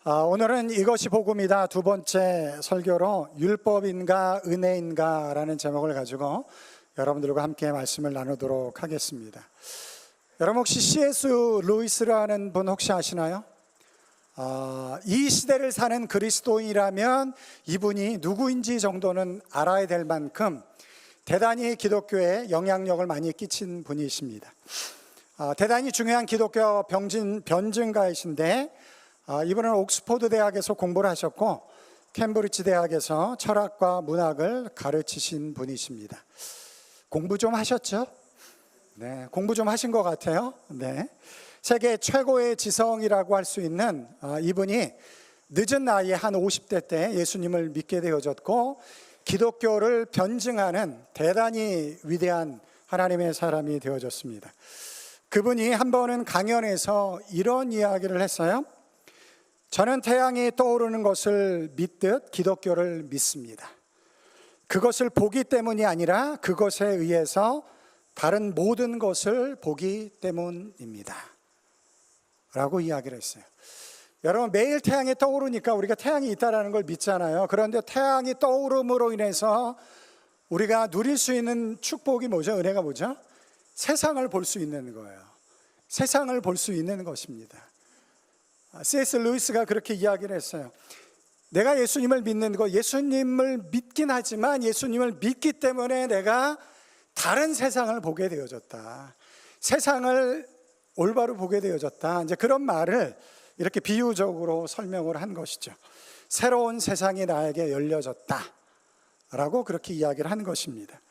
오늘은 이것이 복음이다 두 번째 설교로 율법인가 은혜인가 라는 제목을 가지고 여러분들과 함께 말씀을 나누도록 하겠습니다. 여러분 혹시 C.S. 루이스라는 분 혹시 아시나요? 이 시대를 사는 그리스도인이라면 이분이 누구인지 정도는 알아야 될 만큼 대단히 기독교에 영향력을 많이 끼친 분이십니다. 대단히 중요한 기독교 변증가이신데 이분은 옥스퍼드 대학에서 공부를 하셨고 캠브리지 대학에서 철학과 문학을 가르치신 분이십니다. 공부 좀 하셨죠? 네, 공부 좀 하신 것 같아요. 네, 세계 최고의 지성이라고 할 수 있는 이분이 늦은 나이에 한 50대 때 예수님을 믿게 되어졌고 기독교를 변증하는 대단히 위대한 하나님의 사람이 되어졌습니다. 그분이 한 번은 강연에서 이런 이야기를 했어요. 저는 태양이 떠오르는 것을 믿듯 기독교를 믿습니다. 그것을 보기 때문이 아니라 그것에 의해서 다른 모든 것을 보기 때문입니다 라고 이야기를 했어요. 여러분, 매일 태양이 떠오르니까 우리가 태양이 있다는 걸 믿잖아요. 그런데 태양이 떠오름으로 인해서 우리가 누릴 수 있는 축복이 뭐죠? 은혜가 뭐죠? 세상을 볼 수 있는 거예요. 세상을 볼 수 있는 것입니다. C.S. 루이스가 그렇게 이야기를 했어요. 내가 예수님을 믿는 거, 예수님을 믿긴 하지만 예수님을 믿기 때문에 내가 다른 세상을 보게 되어졌다. 세상을 올바로 보게 되어졌다. 이제 그런 말을 이렇게 비유적으로 설명을 한 것이죠. 새로운 세상이 나에게 열려졌다 라고 그렇게 이야기를 한 것입니다.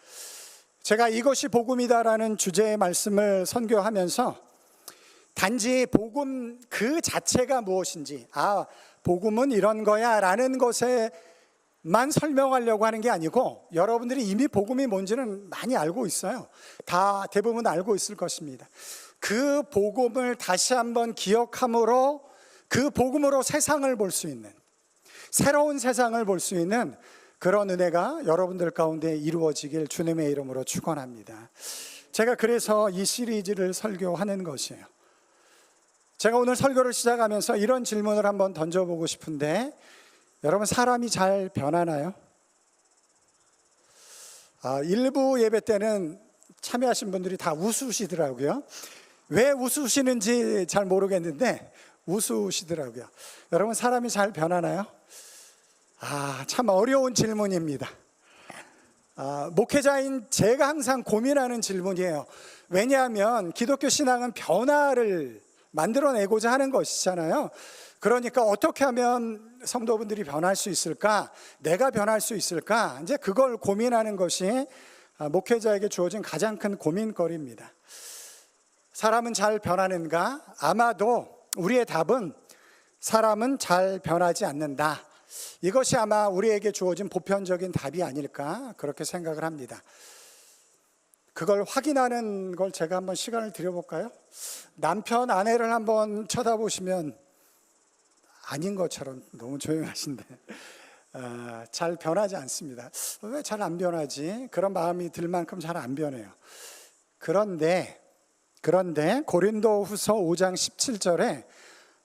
제가 이것이 복음이다라는 주제의 말씀을 선교하면서 단지 복음 그 자체가 무엇인지, 복음은 이런 거야 라는 것에만 설명하려고 하는 게 아니고 여러분들이 이미 복음이 뭔지는 많이 알고 있어요. 다 대부분 알고 있을 것입니다. 그 복음을 다시 한번 기억함으로 그 복음으로 세상을 볼 수 있는, 새로운 세상을 볼 수 있는 그런 은혜가 여러분들 가운데 이루어지길 주님의 이름으로 축원합니다. 제가 그래서 이 시리즈를 설교하는 것이에요. 제가 오늘 설교를 시작하면서 이런 질문을 한번 던져보고 싶은데, 여러분 사람이 잘 변하나요? 일부 예배 때는 참여하신 분들이 다 웃으시더라고요. 왜 웃으시는지 잘 모르겠는데 웃으시더라고요. 여러분 사람이 잘 변하나요? 참 어려운 질문입니다. 목회자인 제가 항상 고민하는 질문이에요. 왜냐하면 기독교 신앙은 변화를 만들어내고자 하는 것이잖아요. 그러니까 어떻게 하면 성도분들이 변할 수 있을까? 내가 변할 수 있을까? 이제 그걸 고민하는 것이 목회자에게 주어진 가장 큰 고민거리입니다. 사람은 잘 변하는가? 아마도 우리의 답은 사람은 잘 변하지 않는다. 이것이 아마 우리에게 주어진 보편적인 답이 아닐까 그렇게 생각을 합니다. 그걸 확인하는 걸 제가 한번 시간을 드려볼까요? 남편, 아내를 한번 쳐다보시면 아닌 것처럼 너무 조용하신데 잘 변하지 않습니다. 왜 잘 안 변하지? 그런 마음이 들 만큼 잘 안 변해요. 그런데 고린도후서 5장 17절에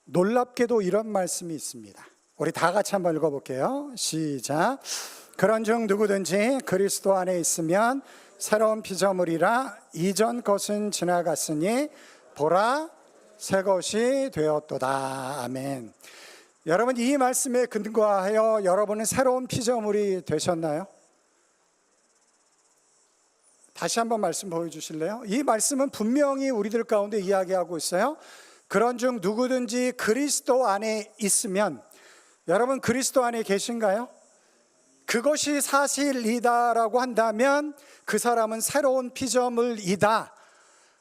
놀랍게도 이런 말씀이 있습니다. 우리 다 같이 한번 읽어볼게요. 시작. 그런즉 누구든지 그리스도 안에 있으면 새로운 피조물이라, 이전 것은 지나갔으니 보라 새 것이 되었도다. 아멘. 여러분, 이 말씀에 근거하여 여러분은 새로운 피조물이 되셨나요? 다시 한번 말씀 보여주실래요? 이 말씀은 분명히 우리들 가운데 이야기하고 있어요. 그런즉 누구든지 그리스도 안에 있으면, 여러분 그리스도 안에 계신가요? 그것이 사실이다라고 한다면 그 사람은 새로운 피조물이다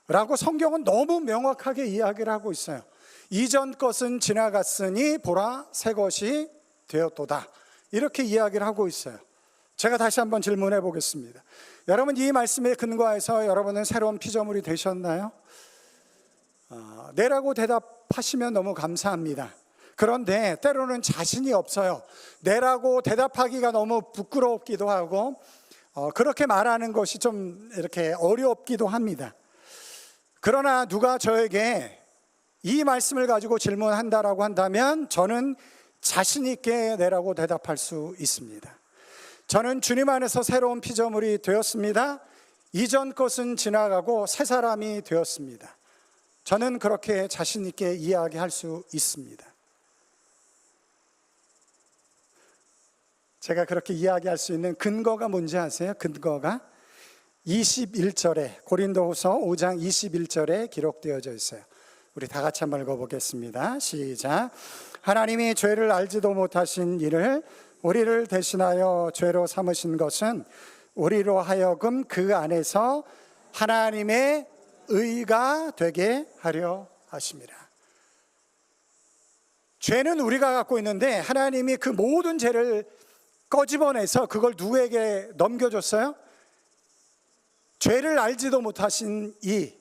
라고 성경은 너무 명확하게 이야기를 하고 있어요. 이전 것은 지나갔으니 보라 새 것이 되었도다, 이렇게 이야기를 하고 있어요. 제가 다시 한번 질문해 보겠습니다. 여러분, 이 말씀에 근거해서 여러분은 새로운 피조물이 되셨나요? 네라고 대답하시면 너무 감사합니다. 그런데 때로는 자신이 없어요. 네라고 대답하기가 너무 부끄럽기도 하고 그렇게 말하는 것이 좀 이렇게 어렵기도 합니다. 그러나 누가 저에게 이 말씀을 가지고 질문한다라고 한다면 저는 자신 있게 네라고 대답할 수 있습니다. 저는 주님 안에서 새로운 피조물이 되었습니다. 이전 것은 지나가고 새 사람이 되었습니다. 저는 그렇게 자신 있게 이야기할 수 있습니다. 제가 그렇게 이야기할 수 있는 근거가 뭔지 아세요? 근거가 21절에, 고린도후서 5장 21절에 기록되어져 있어요. 우리 다 같이 한번 읽어보겠습니다. 시작. 하나님이 죄를 알지도 못하신 이를 우리를 대신하여 죄로 삼으신 것은 우리로 하여금 그 안에서 하나님의 의가 되게 하려 하심이라. 죄는 우리가 갖고 있는데 하나님이 그 모든 죄를 꺼집어내서 그걸 누구에게 넘겨줬어요? 죄를 알지도 못하신 이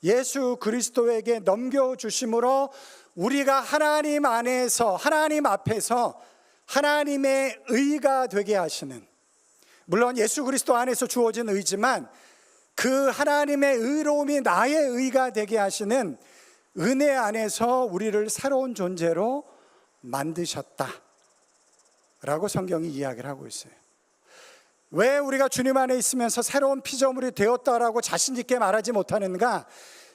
예수 그리스도에게 넘겨주심으로 우리가 하나님 안에서, 하나님 앞에서 하나님의 의가 되게 하시는, 물론 예수 그리스도 안에서 주어진 의지만 그 하나님의 의로움이 나의 의가 되게 하시는 은혜 안에서 우리를 새로운 존재로 만드셨다 라고 성경이 이야기를 하고 있어요. 왜 우리가 주님 안에 있으면서 새로운 피조물이 되었다라고 자신 있게 말하지 못하는가?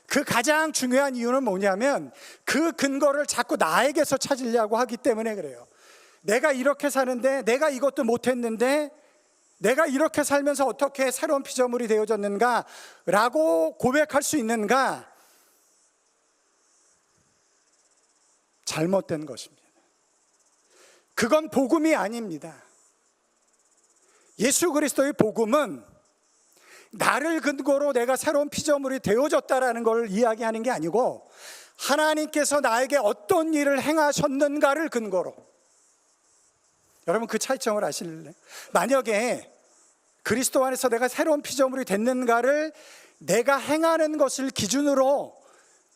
그 가장 중요한 이유는 뭐냐면 그 근거를 자꾸 나에게서 찾으려고 하기 때문에 그래요. 내가 이렇게 사는데, 내가 이것도 못했는데, 내가 이렇게 살면서 어떻게 새로운 피조물이 되어졌는가 라고 고백할 수 있는가? 잘못된 것입니다. 그건 복음이 아닙니다. 예수 그리스도의 복음은 나를 근거로 내가 새로운 피조물이 되어졌다라는 걸 이야기하는 게 아니고 하나님께서 나에게 어떤 일을 행하셨는가를 근거로. 여러분 그 차이점을 아실래요? 만약에 그리스도 안에서 내가 새로운 피조물이 됐는가를 내가 행하는 것을 기준으로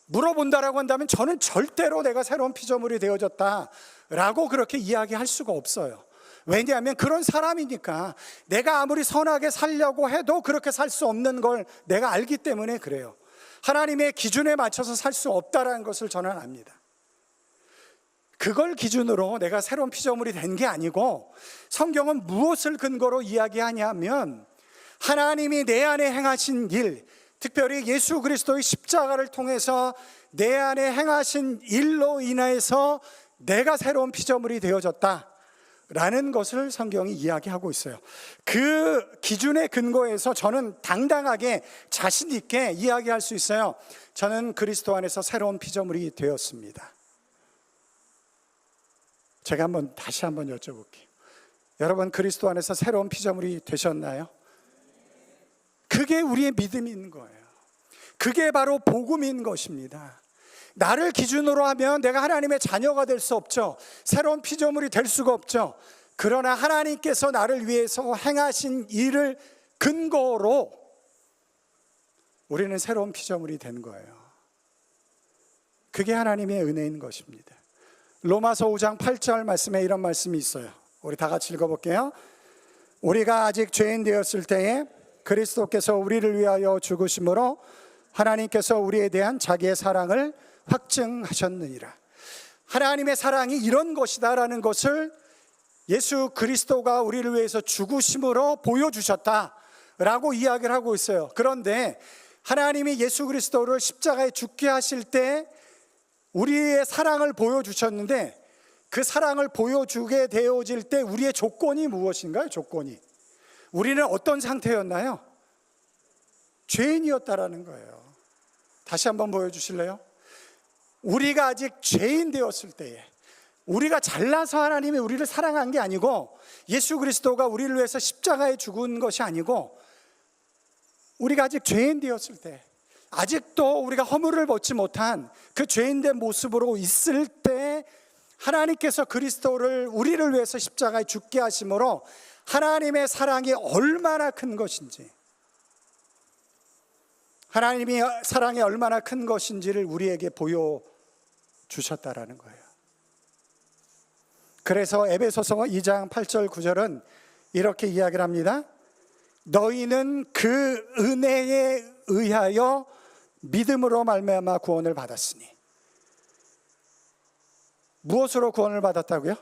물어본다라고 한다면 저는 절대로 내가 새로운 피조물이 되어졌다라고 그렇게 이야기할 수가 없어요. 왜냐하면 그런 사람이니까 내가 아무리 선하게 살려고 해도 그렇게 살 수 없는 걸 내가 알기 때문에 그래요. 하나님의 기준에 맞춰서 살 수 없다라는 것을 저는 압니다. 그걸 기준으로 내가 새로운 피조물이 된 게 아니고 성경은 무엇을 근거로 이야기하냐면 하나님이 내 안에 행하신 일, 특별히 예수 그리스도의 십자가를 통해서 내 안에 행하신 일로 인해서 내가 새로운 피조물이 되어졌다 라는 것을 성경이 이야기하고 있어요. 그 기준의 근거에서 저는 당당하게 자신 있게 이야기할 수 있어요. 저는 그리스도 안에서 새로운 피조물이 되었습니다. 제가 다시 한번 여쭤볼게요. 여러분 그리스도 안에서 새로운 피조물이 되셨나요? 그게 우리의 믿음인 거예요. 그게 바로 복음인 것입니다. 나를 기준으로 하면 내가 하나님의 자녀가 될 수 없죠. 새로운 피조물이 될 수가 없죠. 그러나 하나님께서 나를 위해서 행하신 일을 근거로 우리는 새로운 피조물이 된 거예요. 그게 하나님의 은혜인 것입니다. 로마서 5장 8절 말씀에 이런 말씀이 있어요. 우리 다 같이 읽어볼게요. 우리가 아직 죄인 되었을 때에 그리스도께서 우리를 위하여 죽으심으로 하나님께서 우리에 대한 자기의 사랑을 확증하셨느니라. 하나님의 사랑이 이런 것이다라는 것을 예수 그리스도가 우리를 위해서 죽으심으로 보여주셨다라고 이야기를 하고 있어요. 그런데 하나님이 예수 그리스도를 십자가에 죽게 하실 때 우리의 사랑을 보여주셨는데 그 사랑을 보여주게 되어질 때 우리의 조건이 무엇인가요? 조건이 우리는 어떤 상태였나요? 죄인이었다라는 거예요. 다시 한번 보여주실래요? 우리가 아직 죄인 되었을 때에, 우리가 잘나서 하나님이 우리를 사랑한 게 아니고 예수 그리스도가 우리를 위해서 십자가에 죽은 것이 아니고 우리가 아직 죄인 되었을 때, 아직도 우리가 허물을 벗지 못한 그 죄인된 모습으로 있을 때 하나님께서 그리스도를 우리를 위해서 십자가에 죽게 하심으로 하나님의 사랑이 얼마나 큰 것인지, 하나님이 사랑이 얼마나 큰 것인지를 우리에게 보여주셨다라는 거예요. 그래서 에베소서 2장 8절 9절은 이렇게 이야기를 합니다. 너희는 그 은혜에 의하여 믿음으로 말미암아 구원을 받았으니 무엇으로 구원을 받았다고요?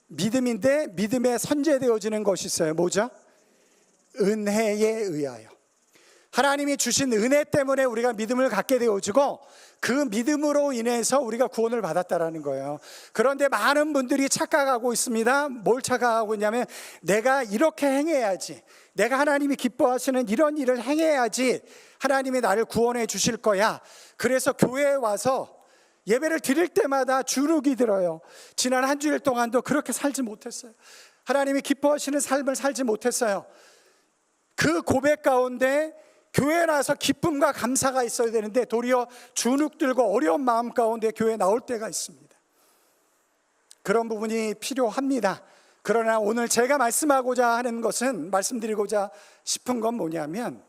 믿음인데 믿음에 선제되어지는 것이 있어요. 뭐죠? 은혜에 의하여. 하나님이 주신 은혜 때문에 우리가 믿음을 갖게 되어지고 그 믿음으로 인해서 우리가 구원을 받았다라는 거예요. 그런데 많은 분들이 착각하고 있습니다. 뭘 착각하고 있냐면 내가 이렇게 행해야지, 내가 하나님이 기뻐하시는 이런 일을 행해야지 하나님이 나를 구원해 주실 거야. 그래서 교회에 와서 예배를 드릴 때마다 주눅이 들어요. 지난 한 주일 동안도 그렇게 살지 못했어요. 하나님이 기뻐하시는 삶을 살지 못했어요. 그 고백 가운데 교회에 나와서 기쁨과 감사가 있어야 되는데 도리어 주눅 들고 어려운 마음 가운데 교회에 나올 때가 있습니다. 그런 부분이 필요합니다. 그러나 오늘 제가 말씀하고자 하는 것은, 말씀드리고자 싶은 건 뭐냐면,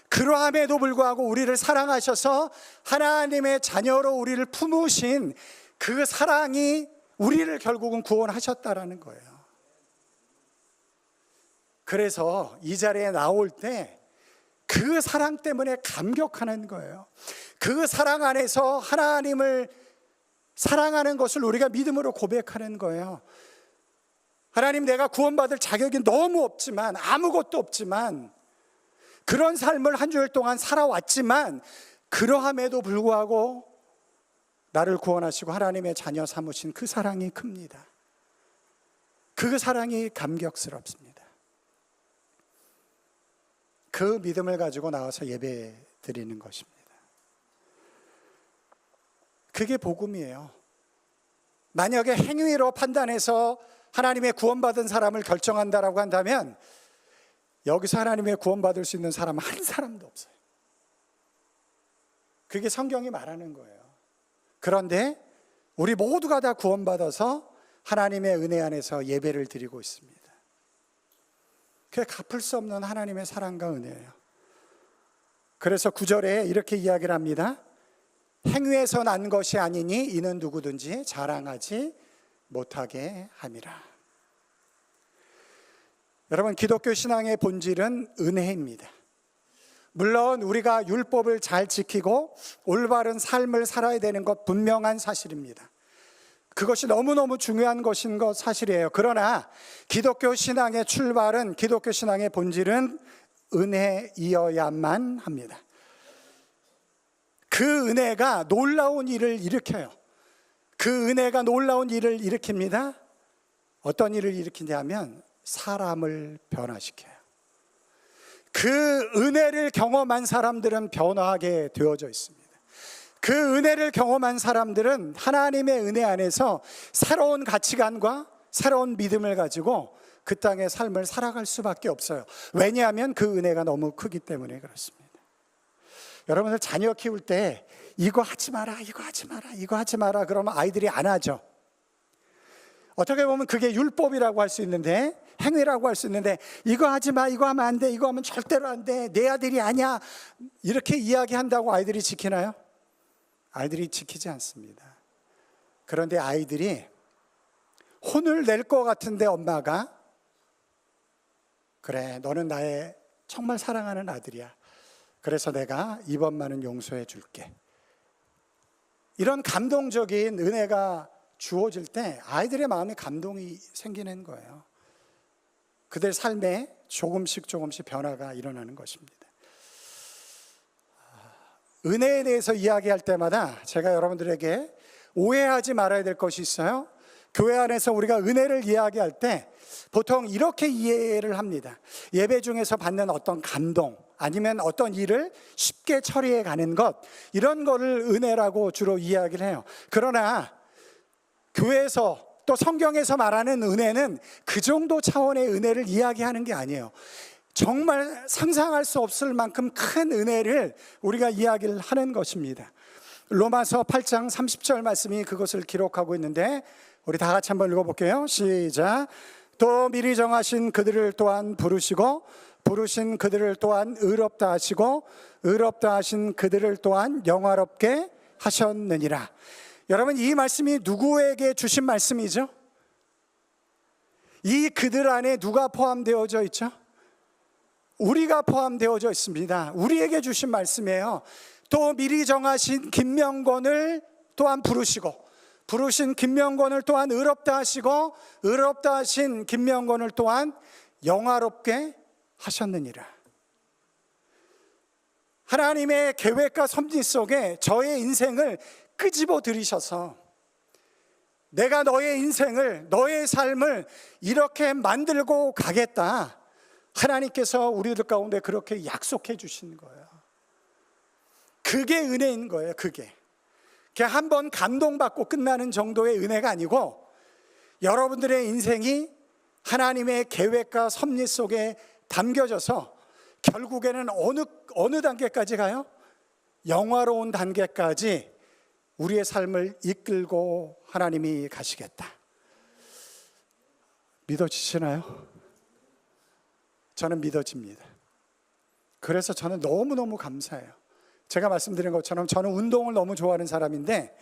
그러함에도 불구하고 우리를 사랑하셔서 하나님의 자녀로 우리를 품으신 그 사랑이 우리를 결국은 구원하셨다라는 거예요. 그래서 이 자리에 나올 때 그 사랑 때문에 감격하는 거예요. 그 사랑 안에서 하나님을 사랑하는 것을 우리가 믿음으로 고백하는 거예요. 하나님, 내가 구원받을 자격이 너무 없지만, 아무것도 없지만, 그런 삶을 한 주일 동안 살아왔지만 그러함에도 불구하고 나를 구원하시고 하나님의 자녀 삼으신 그 사랑이 큽니다. 그 사랑이 감격스럽습니다. 그 믿음을 가지고 나와서 예배 드리는 것입니다. 그게 복음이에요. 만약에 행위로 판단해서 하나님의 구원받은 사람을 결정한다라고 한다면 여기서 하나님의 구원받을 수 있는 사람은 한 사람도 없어요. 그게 성경이 말하는 거예요. 그런데 우리 모두가 다 구원받아서 하나님의 은혜 안에서 예배를 드리고 있습니다. 그게 갚을 수 없는 하나님의 사랑과 은혜예요. 그래서 9절에 이렇게 이야기를 합니다. 행위에서 난 것이 아니니 이는 누구든지 자랑하지 못하게 함이라. 여러분, 기독교 신앙의 본질은 은혜입니다. 물론 우리가 율법을 잘 지키고 올바른 삶을 살아야 되는 것 분명한 사실입니다. 그것이 너무너무 중요한 것인 것 사실이에요. 그러나 기독교 신앙의 출발은, 기독교 신앙의 본질은 은혜이어야만 합니다. 그 은혜가 놀라운 일을 일으켜요. 그 은혜가 놀라운 일을 일으킵니다. 어떤 일을 일으키냐면 사람을 변화시켜요. 그 은혜를 경험한 사람들은 변화하게 되어져 있습니다. 그 은혜를 경험한 사람들은 하나님의 은혜 안에서 새로운 가치관과 새로운 믿음을 가지고 그 땅의 삶을 살아갈 수밖에 없어요. 왜냐하면 그 은혜가 너무 크기 때문에 그렇습니다. 여러분들 자녀 키울 때 이거 하지 마라, 이거 하지 마라, 이거 하지 마라 그러면 아이들이 안 하죠. 어떻게 보면 그게 율법이라고 할 수 있는데, 행위라고 할 수 있는데, 이거 하지 마, 이거 하면 안 돼, 이거 하면 절대로 안 돼, 내 아들이 아니야, 이렇게 이야기한다고 아이들이 지키나요? 아이들이 지키지 않습니다. 그런데 아이들이 혼을 낼 것 같은데 엄마가, 그래, 너는 나의 정말 사랑하는 아들이야, 그래서 내가 이번만은 용서해 줄게, 이런 감동적인 은혜가 주어질 때 아이들의 마음에 감동이 생기는 거예요. 그들 삶에 조금씩 변화가 일어나는 것입니다. 은혜에 대해서 이야기할 때마다 제가 여러분들에게 오해하지 말아야 될 것이 있어요. 교회 안에서 우리가 은혜를 이야기할 때 보통 이렇게 이해를 합니다. 예배 중에서 받는 어떤 감동, 아니면 어떤 일을 쉽게 처리해 가는 것, 이런 거를 은혜라고 주로 이야기를 해요. 그러나 교회에서 또 성경에서 말하는 은혜는 그 정도 차원의 은혜를 이야기하는 게 아니에요. 정말 상상할 수 없을 만큼 큰 은혜를 우리가 이야기를 하는 것입니다. 로마서 8장 30절 말씀이 그것을 기록하고 있는데 우리 다 같이 한번 읽어볼게요. 시작. 또 미리 정하신 그들을 또한 부르시고 부르신 그들을 또한 의롭다 하시고 의롭다 하신 그들을 또한 영화롭게 하셨느니라. 여러분, 이 말씀이 누구에게 주신 말씀이죠? 이 그들 안에 누가 포함되어져 있죠? 우리가 포함되어져 있습니다. 우리에게 주신 말씀이에요. 또 미리 정하신 김명권을 또한 부르시고 부르신 김명권을 또한 의롭다 하시고 의롭다 하신 김명권을 또한 영화롭게 하셨느니라. 하나님의 계획과 섭리 속에 저의 인생을 끄집어 들이셔서 내가 너의 인생을, 너의 삶을 이렇게 만들고 가겠다, 하나님께서 우리들 가운데 그렇게 약속해 주신 거예요. 그게 은혜인 거예요. 그게 한 번 감동받고 끝나는 정도의 은혜가 아니고, 여러분들의 인생이 하나님의 계획과 섭리 속에 담겨져서 결국에는 어느 단계까지 가요? 영화로운 단계까지 우리의 삶을 이끌고 하나님이 가시겠다. 믿어지시나요? 저는 믿어집니다. 그래서 저는 너무너무 감사해요. 제가 말씀드린 것처럼 저는 운동을 너무 좋아하는 사람인데,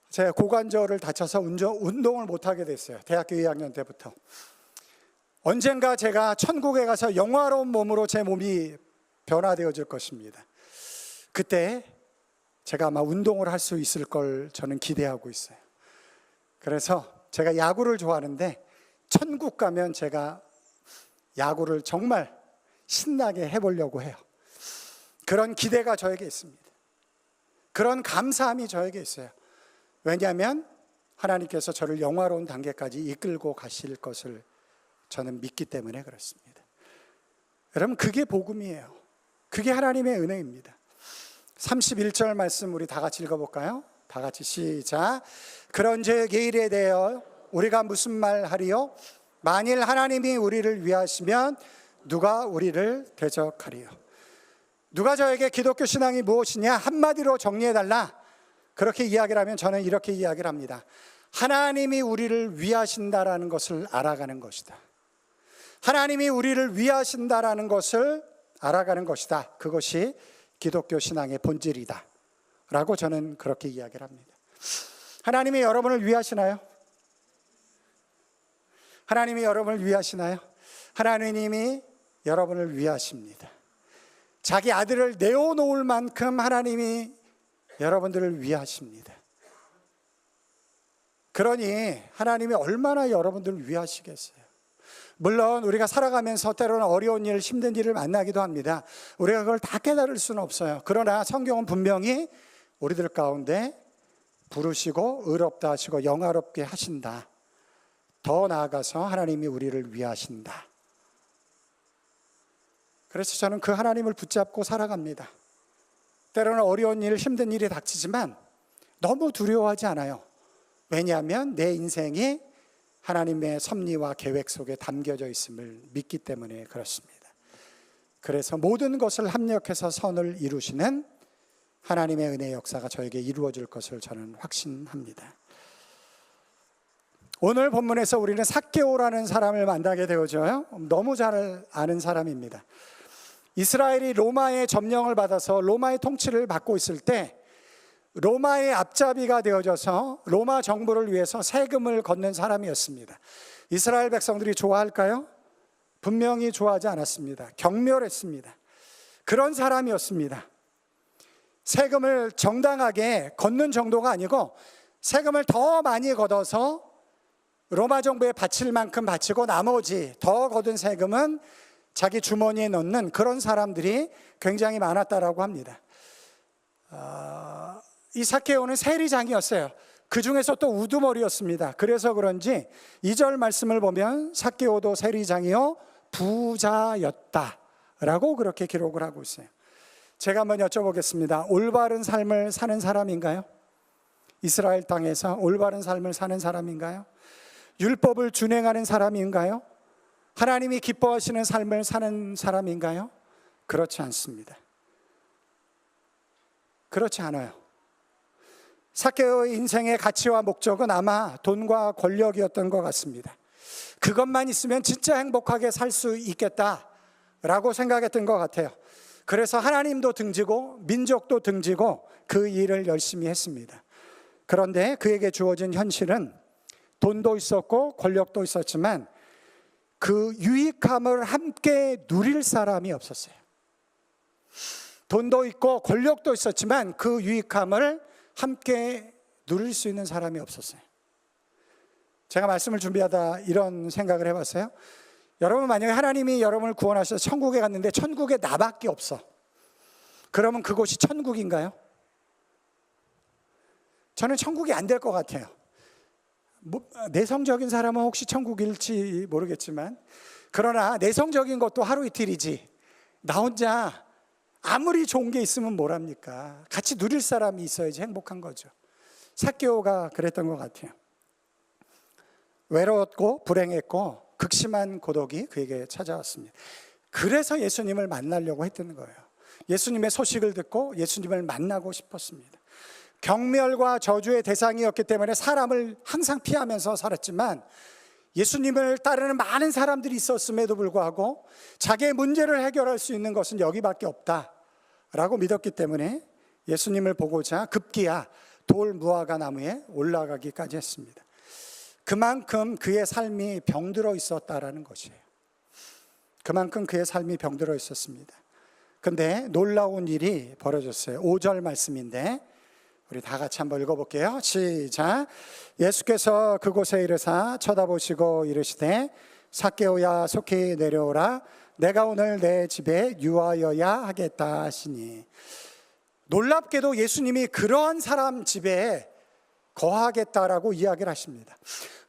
제가 고관절을 다쳐서 운동을 못하게 됐어요. 대학교 2학년 때부터. 언젠가 제가 천국에 가서 영화로운 몸으로 제 몸이 변화되어질 것입니다. 그때 제가 아마 운동을 할 수 있을 걸 저는 기대하고 있어요. 그래서 제가 야구를 좋아하는데, 천국 가면 제가 야구를 정말 신나게 해보려고 해요. 그런 기대가 저에게 있습니다. 그런 감사함이 저에게 있어요. 왜냐하면 하나님께서 저를 영화로운 단계까지 이끌고 가실 것을 저는 믿기 때문에 그렇습니다. 여러분, 그게 복음이에요. 그게 하나님의 은혜입니다. 31절 말씀 우리 다 같이 읽어볼까요? 다 같이 시작. 그런즉 이 일에 대하여 우리가 무슨 말 하리요? 만일 하나님이 우리를 위하시면 누가 우리를 대적하리요? 누가 저에게 기독교 신앙이 무엇이냐 한마디로 정리해달라, 그렇게 이야기를 하면 저는 이렇게 이야기를 합니다. 하나님이 우리를 위하신다라는 것을 알아가는 것이다. 하나님이 우리를 위하신다라는 것을 알아가는 것이다. 그것이 기독교 신앙의 본질이다 라고 저는 그렇게 이야기를 합니다. 하나님이 여러분을 위하시나요? 하나님이 여러분을 위하시나요? 하나님이 여러분을 위하십니다. 자기 아들을 내어놓을 만큼 하나님이 여러분들을 위하십니다. 그러니 하나님이 얼마나 여러분들을 위하시겠어요. 물론 우리가 살아가면서 때로는 어려운 일, 힘든 일을 만나기도 합니다. 우리가 그걸 다 깨달을 수는 없어요. 그러나 성경은 분명히 우리들 가운데 부르시고 의롭다 하시고 영화롭게 하신다. 더 나아가서 하나님이 우리를 위하신다. 그래서 저는 그 하나님을 붙잡고 살아갑니다. 때로는 어려운 일, 힘든 일이 닥치지만 너무 두려워하지 않아요. 왜냐하면 내 인생이 하나님의 섭리와 계획 속에 담겨져 있음을 믿기 때문에 그렇습니다. 그래서 모든 것을 합력해서 선을 이루시는 하나님의 은혜의 역사가 저에게 이루어질 것을 저는 확신합니다. 오늘 본문에서 우리는 삭개오라는 사람을 만나게 되어져요. 너무 잘 아는 사람입니다. 이스라엘이 로마의 점령을 받아서 로마의 통치를 받고 있을 때 로마의 앞잡이가 되어져서 로마 정부를 위해서 세금을 걷는 사람이었습니다. 이스라엘 백성들이 좋아할까요? 분명히 좋아하지 않았습니다. 경멸했습니다. 그런 사람이었습니다. 세금을 정당하게 걷는 정도가 아니고 세금을 더 많이 걷어서 로마 정부에 바칠 만큼 바치고 나머지 더 거둔 세금은 자기 주머니에 넣는 그런 사람들이 굉장히 많았다라고 합니다. 이 삭개오는 세리장이었어요. 그 중에서 또 우두머리였습니다. 그래서 그런지 2절 말씀을 보면 삭개오도 세리장이요 부자였다라고 그렇게 기록을 하고 있어요. 제가 한번 여쭤보겠습니다. 올바른 삶을 사는 사람인가요? 이스라엘 땅에서 올바른 삶을 사는 사람인가요? 율법을 준행하는 사람인가요? 하나님이 기뻐하시는 삶을 사는 사람인가요? 그렇지 않습니다. 그렇지 않아요. 삭개오의 인생의 가치와 목적은 아마 돈과 권력이었던 것 같습니다. 그것만 있으면 진짜 행복하게 살 수 있겠다라고 생각했던 것 같아요. 그래서 하나님도 등지고 민족도 등지고 그 일을 열심히 했습니다. 그런데 그에게 주어진 현실은 돈도 있었고 권력도 있었지만 그 유익함을 함께 누릴 사람이 없었어요. 돈도 있고 권력도 있었지만 그 유익함을 함께 누릴 수 있는 사람이 없었어요. 제가 말씀을 준비하다 이런 생각을 해봤어요. 여러분, 만약에 하나님이 여러분을 구원하셔서 천국에 갔는데 천국에 나밖에 없어. 그러면 그곳이 천국인가요? 저는 천국이 안 될 것 같아요. 내성적인 사람은 혹시 천국일지 모르겠지만, 그러나 내성적인 것도 하루 이틀이지, 나 혼자 아무리 좋은 게 있으면 뭐랍니까? 같이 누릴 사람이 있어야지 행복한 거죠. 삭개오가 그랬던 것 같아요. 외로웠고 불행했고 극심한 고독이 그에게 찾아왔습니다. 그래서 예수님을 만나려고 했던 거예요. 예수님의 소식을 듣고 예수님을 만나고 싶었습니다. 경멸과 저주의 대상이었기 때문에 사람을 항상 피하면서 살았지만, 예수님을 따르는 많은 사람들이 있었음에도 불구하고 자기의 문제를 해결할 수 있는 것은 여기밖에 없다라고 믿었기 때문에 예수님을 보고자 급기야 돌 무화과 나무에 올라가기까지 했습니다. 그만큼 그의 삶이 병들어 있었다라는 것이에요. 그만큼 그의 삶이 병들어 있었습니다. 근데 놀라운 일이 벌어졌어요. 5절 말씀인데 우리 다 같이 한번 읽어볼게요. 시작. 예수께서 그곳에 이르사 쳐다보시고 이르시되 삭개오야 속히 내려오라. 내가 오늘 내 집에 유하여야 하겠다 하시니, 놀랍게도 예수님이 그러한 사람 집에 거하겠다라고 이야기를 하십니다.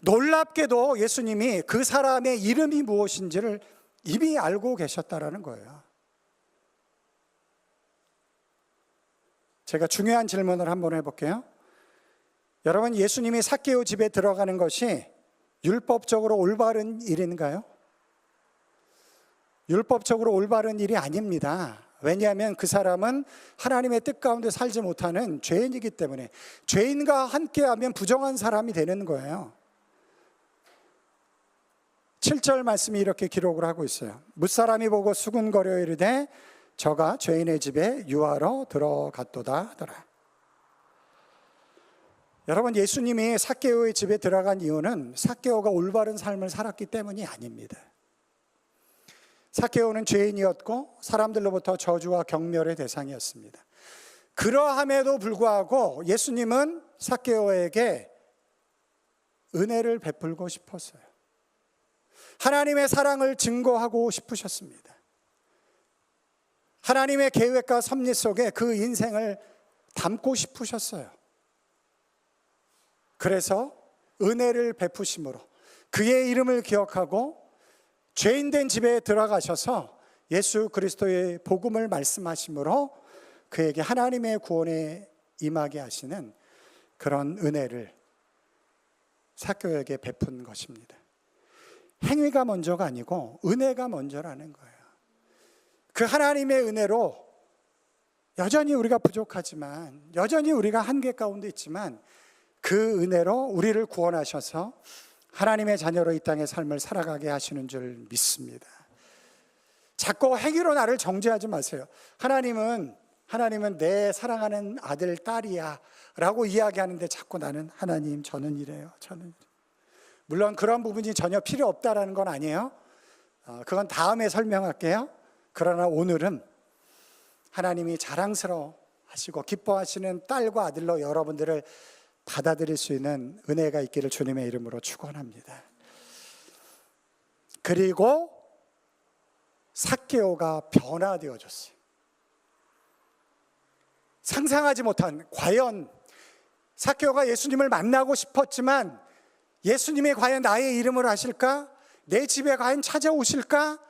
놀랍게도 예수님이 그 사람의 이름이 무엇인지를 이미 알고 계셨다라는 거예요. 제가 중요한 질문을 한번 해볼게요. 여러분, 예수님이 삭개오 집에 들어가는 것이 율법적으로 올바른 일인가요? 율법적으로 올바른 일이 아닙니다. 왜냐하면 그 사람은 하나님의 뜻 가운데 살지 못하는 죄인이기 때문에, 죄인과 함께하면 부정한 사람이 되는 거예요. 7절 말씀이 이렇게 기록을 하고 있어요. 뭇사람이 보고 수군거려 이르되 저가 죄인의 집에 유하러 들어갔도다 하더라. 여러분, 예수님이 삭개오의 집에 들어간 이유는 삭개오가 올바른 삶을 살았기 때문이 아닙니다. 삭개오는 죄인이었고 사람들로부터 저주와 경멸의 대상이었습니다. 그러함에도 불구하고 예수님은 삭개오에게 은혜를 베풀고 싶었어요. 하나님의 사랑을 증거하고 싶으셨습니다. 하나님의 계획과 섭리 속에 그 인생을 담고 싶으셨어요. 그래서 은혜를 베푸심으로 그의 이름을 기억하고 죄인된 집에 들어가셔서 예수 그리스도의 복음을 말씀하심으로 그에게 하나님의 구원에 임하게 하시는 그런 은혜를 삭개오에게 베푼 것입니다. 행위가 먼저가 아니고 은혜가 먼저라는 거예요. 그 하나님의 은혜로 여전히 우리가 부족하지만, 여전히 우리가 한계 가운데 있지만, 그 은혜로 우리를 구원하셔서 하나님의 자녀로 이 땅의 삶을 살아가게 하시는 줄 믿습니다. 자꾸 행위로 나를 정죄하지 마세요. 하나님은 내 사랑하는 아들, 딸이야 라고 이야기하는데 자꾸 나는 하나님 저는 이래요, 저는 이래요. 물론 그런 부분이 전혀 필요 없다라는 건 아니에요. 그건 다음에 설명할게요. 그러나 오늘은 하나님이 자랑스러워 하시고 기뻐하시는 딸과 아들로 여러분들을 받아들일 수 있는 은혜가 있기를 주님의 이름으로 축원합니다. 그리고 삭개오가 변화되어졌어요. 상상하지 못한, 과연 삭개오가 예수님을 만나고 싶었지만 예수님이 과연 나의 이름을 아실까? 내 집에 과연 찾아오실까?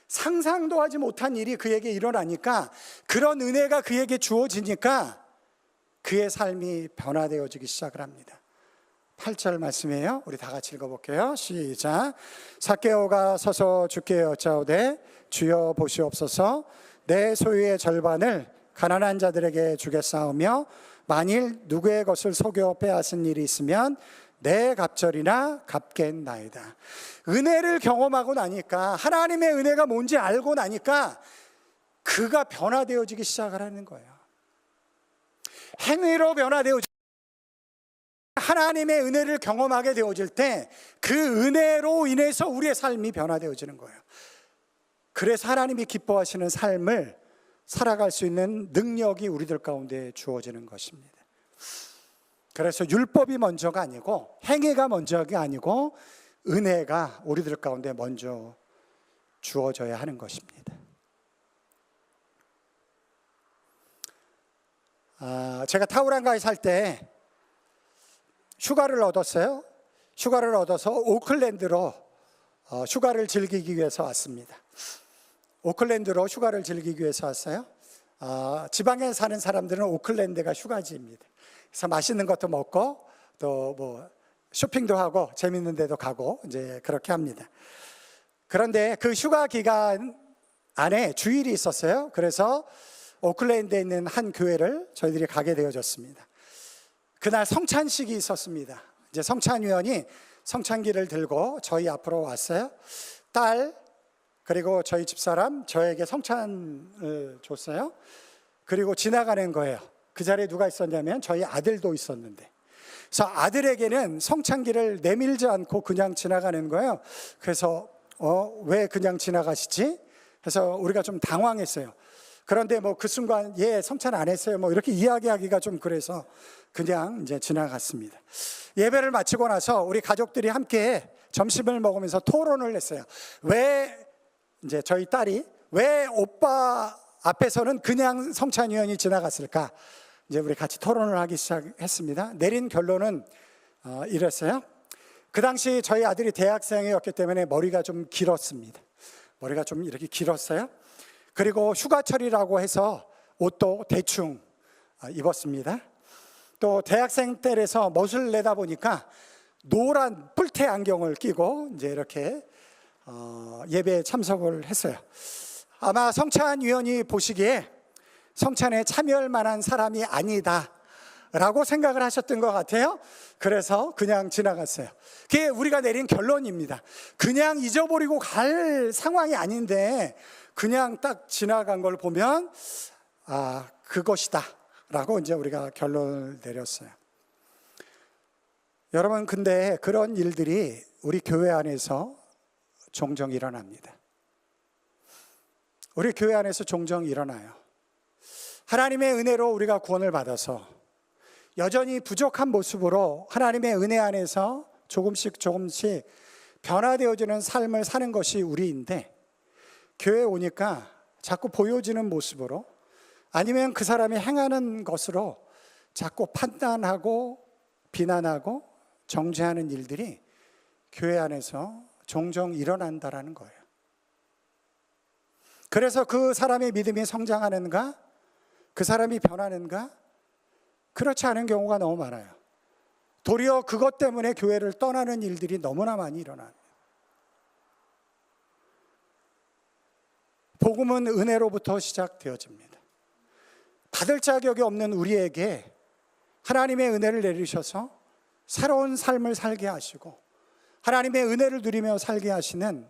상상도 하지 못한 일이 그에게 일어나니까, 그런 은혜가 그에게 주어지니까 그의 삶이 변화되어지기 시작을 합니다. 8절 말씀이에요. 우리 다 같이 읽어볼게요. 시작. 삭개오가 서서 주께 여짜오되 주여 보시옵소서, 내 소유의 절반을 가난한 자들에게 주겠사오며 만일 누구의 것을 속여 빼앗은 일이 있으면 내 갑절이나 갚겠나이다. 은혜를 경험하고 나니까, 하나님의 은혜가 뭔지 알고 나니까 그가 변화되어지기 시작을 하는 거예요. 행위로 변화되어지, 하나님의 은혜를 경험하게 되어질 때 그 은혜로 인해서 우리의 삶이 변화되어지는 거예요. 그래서 하나님이 기뻐하시는 삶을 살아갈 수 있는 능력이 우리들 가운데 주어지는 것입니다. 그래서 율법이 먼저가 아니고 행위가 먼저가 아니고 은혜가 우리들 가운데 먼저 주어져야 하는 것입니다. 제가 타우랑가에 살 때 휴가를 얻었어요. 휴가를 얻어서 오클랜드로 휴가를 즐기기 위해서 왔습니다. 오클랜드로 휴가를 즐기기 위해서 왔어요. 지방에 사는 사람들은 오클랜드가 휴가지입니다. 그래서 맛있는 것도 먹고 또 뭐 쇼핑도 하고 재밌는 데도 가고 이제 그렇게 합니다. 그런데 그 휴가 기간 안에 주일이 있었어요. 그래서 오클랜드에 있는 한 교회를 저희들이 가게 되어졌습니다. 그날 성찬식이 있었습니다. 이제 성찬위원이 성찬기를 들고 저희 앞으로 왔어요. 딸 그리고 저희 집사람 저에게 성찬을 줬어요. 그리고 지나가는 거예요. 그 자리에 누가 있었냐면 저희 아들도 있었는데, 그래서 아들에게는 성찬기를 내밀지 않고 그냥 지나가는 거예요. 그래서 왜 그냥 지나가시지? 그래서 우리가 좀 당황했어요. 그런데 뭐 그 순간 성찬 안 했어요 뭐 이렇게 이야기하기가 좀 그래서 그냥 이제 지나갔습니다. 예배를 마치고 나서 우리 가족들이 함께 점심을 먹으면서 토론을 했어요. 왜 이제 저희 딸이 왜 오빠 앞에서는 그냥 성찬위원이 지나갔을까? 이제 우리 같이 토론을 하기 시작했습니다. 내린 결론은 이랬어요. 그 당시 저희 아들이 대학생이었기 때문에 머리가 좀 길었습니다. 머리가 좀 이렇게 길었어요. 그리고 휴가철이라고 해서 옷도 대충 입었습니다. 또 대학생 때라서 멋을 내다 보니까 노란 뿔테 안경을 끼고 이제 이렇게 예배에 참석을 했어요. 아마 성찬위원이 보시기에 성찬에 참여할 만한 사람이 아니다 라고 생각을 하셨던 것 같아요. 그래서 그냥 지나갔어요. 그게 우리가 내린 결론입니다. 그냥 잊어버리고 갈 상황이 아닌데 그냥 딱 지나간 걸 보면 그것이다 라고 이제 우리가 결론을 내렸어요. 여러분, 근데 그런 일들이 우리 교회 안에서 종종 일어납니다. 우리 교회 안에서 종종 일어나요. 하나님의 은혜로 우리가 구원을 받아서 여전히 부족한 모습으로 하나님의 은혜 안에서 조금씩 변화되어지는 삶을 사는 것이 우리인데, 교회에 오니까 자꾸 보여지는 모습으로 아니면 그 사람이 행하는 것으로 자꾸 판단하고 비난하고 정죄하는 일들이 교회 안에서 종종 일어난다라는 거예요. 그래서 그 사람의 믿음이 성장하는가? 그 사람이 변하는가? 그렇지 않은 경우가 너무 많아요. 도리어 그것 때문에 교회를 떠나는 일들이 너무나 많이 일어납니다. 복음은 은혜로부터 시작되어집니다. 받을 자격이 없는 우리에게 하나님의 은혜를 내리셔서 새로운 삶을 살게 하시고 하나님의 은혜를 누리며 살게 하시는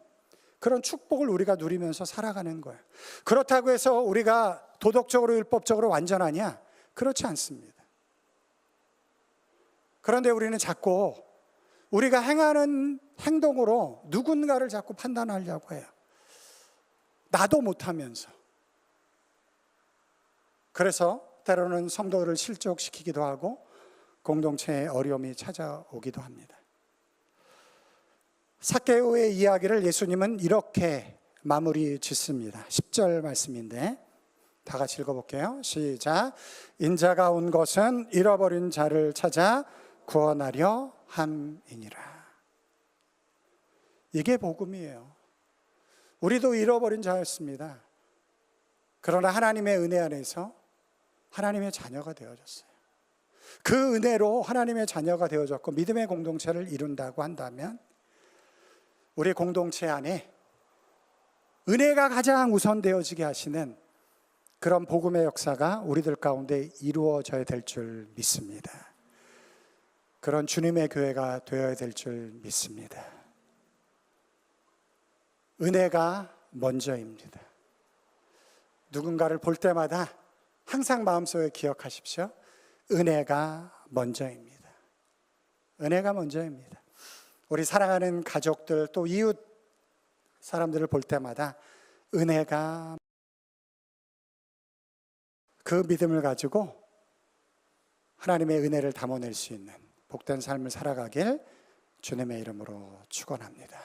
그런 축복을 우리가 누리면서 살아가는 거예요. 그렇다고 해서 우리가 도덕적으로 율법적으로 완전하냐? 그렇지 않습니다. 그런데 우리는 자꾸 우리가 행하는 행동으로 누군가를 자꾸 판단하려고 해요. 나도 못하면서. 그래서 때로는 성도를 실족시키기도 하고 공동체에 어려움이 찾아오기도 합니다. 삭개오의 이야기를 예수님은 이렇게 마무리 짓습니다. 10절 말씀인데 다 같이 읽어볼게요. 시작. 인자가 온 것은 잃어버린 자를 찾아 구원하려 함이니라. 이게 복음이에요. 우리도 잃어버린 자였습니다. 그러나 하나님의 은혜 안에서 하나님의 자녀가 되어졌어요. 그 은혜로 하나님의 자녀가 되어졌고 믿음의 공동체를 이룬다고 한다면 우리 공동체 안에 은혜가 가장 우선되어지게 하시는 그런 복음의 역사가 우리들 가운데 이루어져야 될 줄 믿습니다. 그런 주님의 교회가 되어야 될 줄 믿습니다. 은혜가 먼저입니다. 누군가를 볼 때마다 항상 마음속에 기억하십시오. 은혜가 먼저입니다. 은혜가 먼저입니다. 우리 사랑하는 가족들 또 이웃 사람들을 볼 때마다 은혜가, 그 믿음을 가지고 하나님의 은혜를 담아낼 수 있는 복된 삶을 살아가길 주님의 이름으로 축원합니다.